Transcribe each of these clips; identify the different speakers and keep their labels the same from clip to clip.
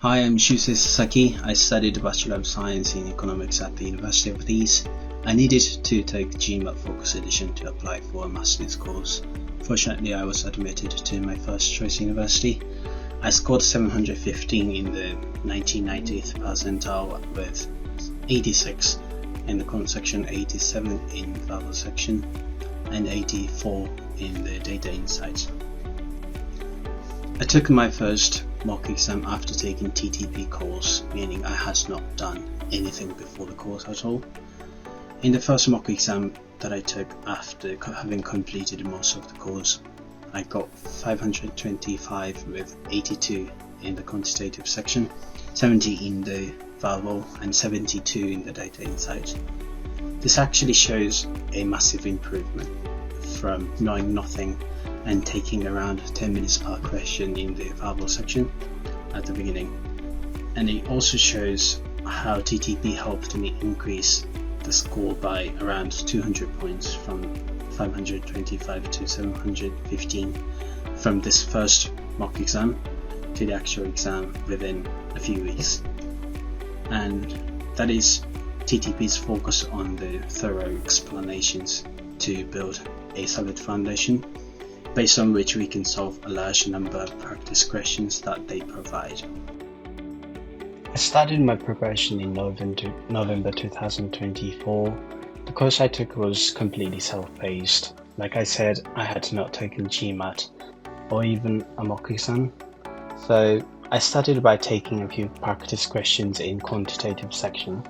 Speaker 1: Hi, I'm Shusei Scored. I studied a Bachelor of Science in Economics at the University of Leeds. I needed to take GMAT Focus Edition to apply for a master's course. Fortunately, I was admitted to my first choice university. I scored 715 in the 1990th percentile with 86 in the Quant section, 87 in the verbal section, and 84 in the data insights. I took my first mock exam after taking TTP course, meaning I had not done anything before the course at all. In the first mock exam that I took after having completed most of the course, I got 525 with 82 in the quantitative section, 70 in the verbal, and 72 in the data insight. This actually shows a massive improvement from knowing nothing and taking around 10 minutes per question in the verbal section at the beginning. And it also shows how TTP helped me increase the score by around 200 points from 525 to 715 from this first mock exam to the actual exam within a few weeks. And that is TTP's focus on the thorough explanations to build a solid foundation, based on which we can solve a large number of practice questions that they provide. I started my preparation in November 2024. The course I took was completely self-paced. Like I said, I had not taken GMAT or even a mock exam. So I started by taking a few practice questions in quantitative section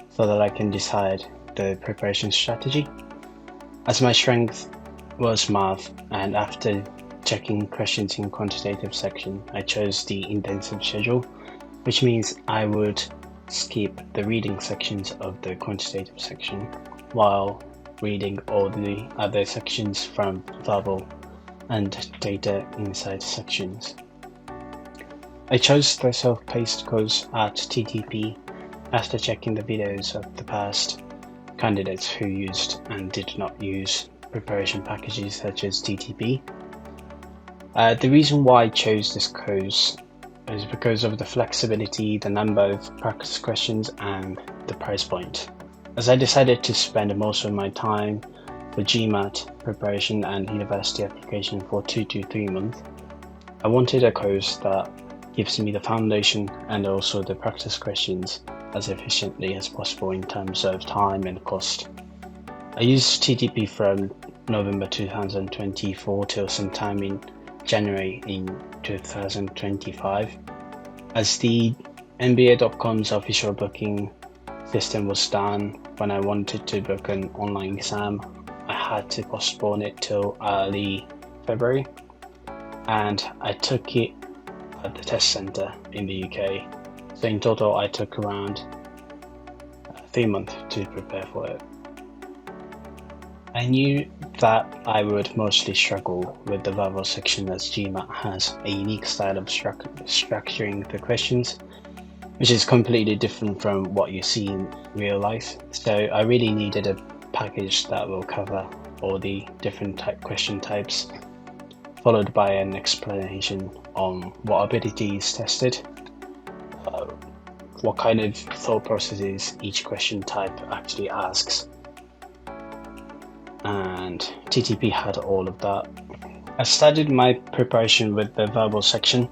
Speaker 1: so that I can decide the preparation strategy. As my strength was math, and after checking questions in quantitative section, I chose the intensive schedule, which means I would skip the reading sections of the quantitative section while reading all the other sections from verbal and data insight sections. I chose the self-paced course at TTP after checking the videos of the past candidates who used and did not use preparation packages such as TTP. The reason why I chose this course is because of the flexibility, the number of practice questions, and the price point. As I decided to spend most of my time for GMAT preparation and university application for 2 to 3 months, I wanted a course that gives me the foundation and also the practice questions as efficiently as possible in terms of time and cost. I used TTP from November 2024 till sometime in January in 2025. As the MBA.com's official booking system was done, when I wanted to book an online exam, I had to postpone it till early February, and I took it at the test centre in the UK. So in total I took around 3 months to prepare for it. I knew that I would mostly struggle with the verbal section as GMAT has a unique style of structuring the questions, which is completely different from what you see in real life. So I really needed a package that will cover all the different question types, followed by an explanation on what ability is tested, what kind of thought processes each question type actually asks. And TTP had all of that. I started my preparation with the verbal section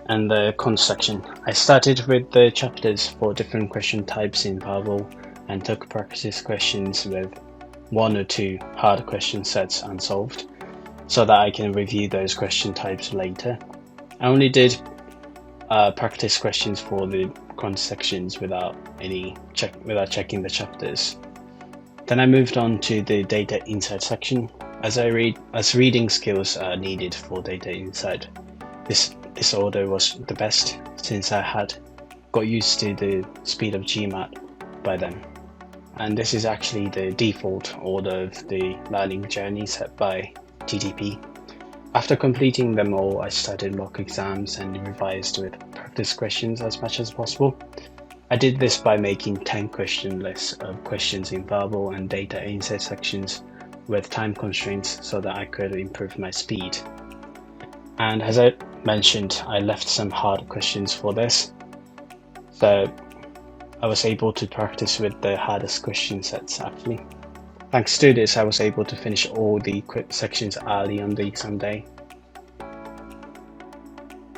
Speaker 1: and the Quant section. I started with the chapters for different question types in verbal and took practice questions with 1 or 2 hard question sets unsolved so that I can review those question types later. I only did practice questions for the Quant sections without checking the chapters. Then I moved on to the data insight section, as reading skills are needed for data insight. This order was the best since I had got used to the speed of GMAT by then. And this is actually the default order of the learning journey set by TTP. After completing them all, I started mock exams and revised with practice questions as much as possible. I did this by making 10 question lists of questions in verbal and data insight sections with time constraints so that I could improve my speed. And as I mentioned, I left some hard questions for this. So I was able to practice with the hardest question sets actually. Thanks to this, I was able to finish all the sections early on the exam day.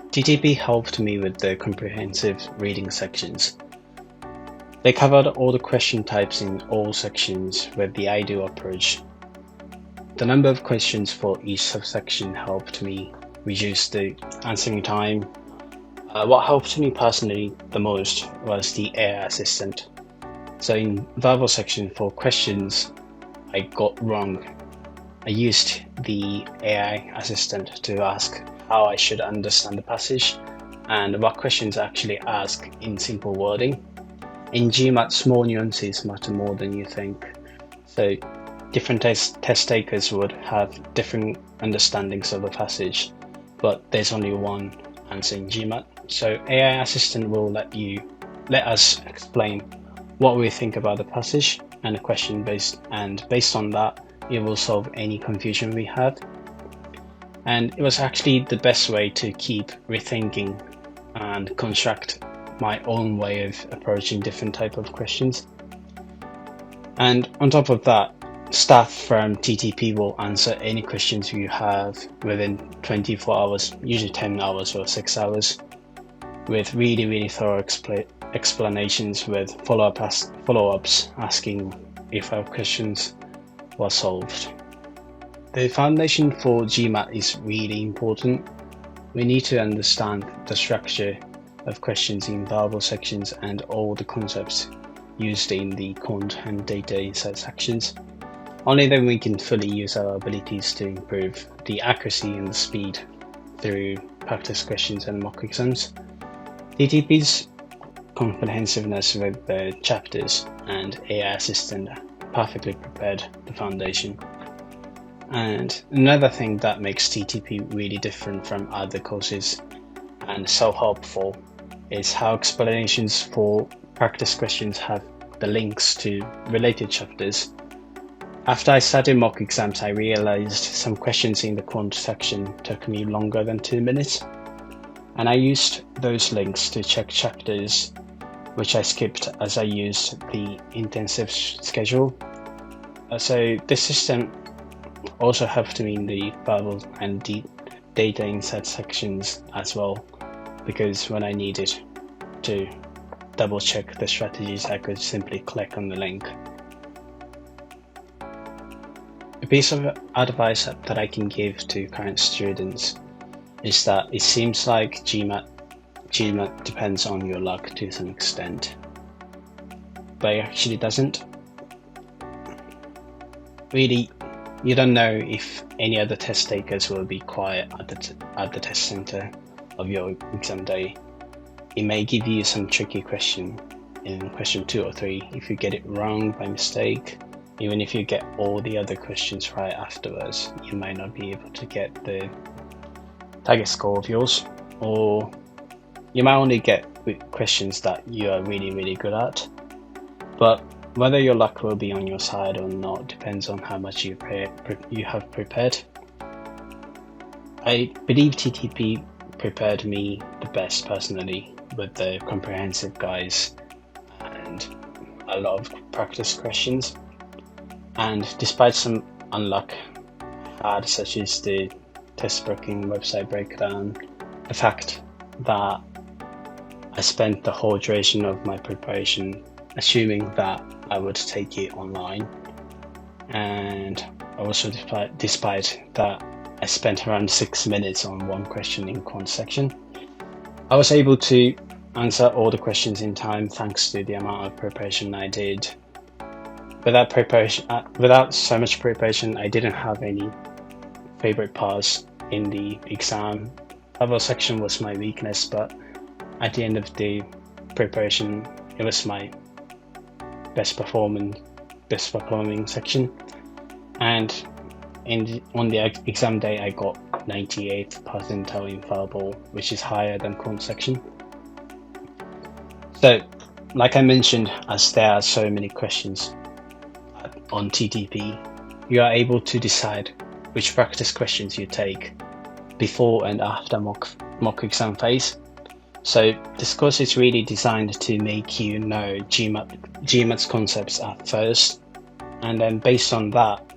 Speaker 1: TTP helped me with the comprehensive reading sections. They covered all the question types in all sections with the ideal approach. The number of questions for each subsection helped me reduce the answering time. What helped me personally the most was the AI assistant. So in verbal section for questions I got wrong, I used the AI assistant to ask how I should understand the passage and what questions actually ask in simple wording. In GMAT, small nuances matter more than you think. So different test takers would have different understandings of the passage, but there's only one answer in GMAT. So AI assistant will let us explain what we think about the passage and the question based on that, it will solve any confusion we have. And it was actually the best way to keep rethinking and construct my own way of approaching different type of questions. And on top of that, staff from TTP will answer any questions you have within 24 hours, usually 10 hours or 6 hours, with really thorough explanations with follow-ups asking if our questions were solved. The foundation for GMAT is really important. We need to understand the structure of questions in verbal sections and all the concepts used in the Quant and data insight sections. Only then we can fully use our abilities to improve the accuracy and the speed through practice questions and mock exams. TTP's comprehensiveness with the chapters and AI assistant perfectly prepared the foundation. And another thing that makes TTP really different from other courses and so helpful is how explanations for practice questions have the links to related chapters. After I started mock exams, I realized some questions in the Quant section took me longer than 2 minutes, and I used those links to check chapters which I skipped as I used the intensive schedule. So this system also helped me in the verbal and data insight sections as well, because when I needed to double check the strategies, I could simply click on the link. A piece of advice that I can give to current students is that it seems like GMAT depends on your luck to some extent, but it actually doesn't. Really, you don't know if any other test takers will be quiet at the test center of your exam day. It may give you some tricky question in question 2 or 3 if you get it wrong by mistake. Even if you get all the other questions right afterwards, you might not be able to get the target score of yours, or you might only get questions that you are really good at. But whether your luck will be on your side or not depends on how much you have prepared. I believe TTP prepared me the best personally with the comprehensive guides and a lot of practice questions. And despite some unluck had, such as the test booking website breakdown, the fact that I spent the whole duration of my preparation assuming that I would take it online, and also despite that I spent around 6 minutes on one question in Quant section, I was able to answer all the questions in time thanks to the amount of preparation I did. Without so much preparation, I didn't have any favorite parts in the exam. Verbal section was my weakness, but at the end of the preparation, it was my best performing section. And on the exam day, I got 98th percentile in verbal, which is higher than Quant section. So, like I mentioned, as there are so many questions on TTP, you are able to decide which practice questions you take before and after mock exam phase. So this course is really designed to make you know GMAT's concepts at first, and then based on that,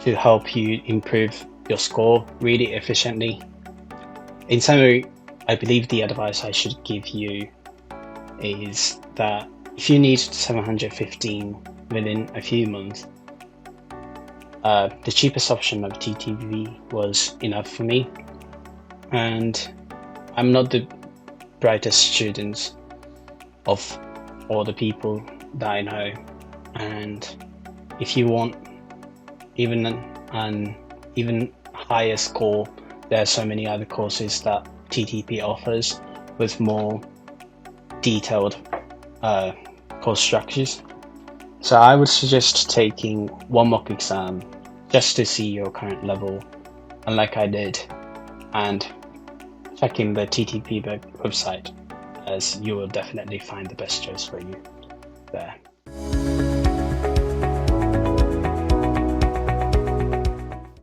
Speaker 1: to help you improve your score really efficiently. In summary, I believe the advice I should give you is that if you need 715 within a few months, the cheapest option of TTP was enough for me. And I'm not the brightest student of all the people that I know, and if you want even an even higher score, there are so many other courses that TTP offers with more detailed course structures. So I would suggest taking one mock exam just to see your current level, unlike I did, and checking the TTP website, as you will definitely find the best choice for you there.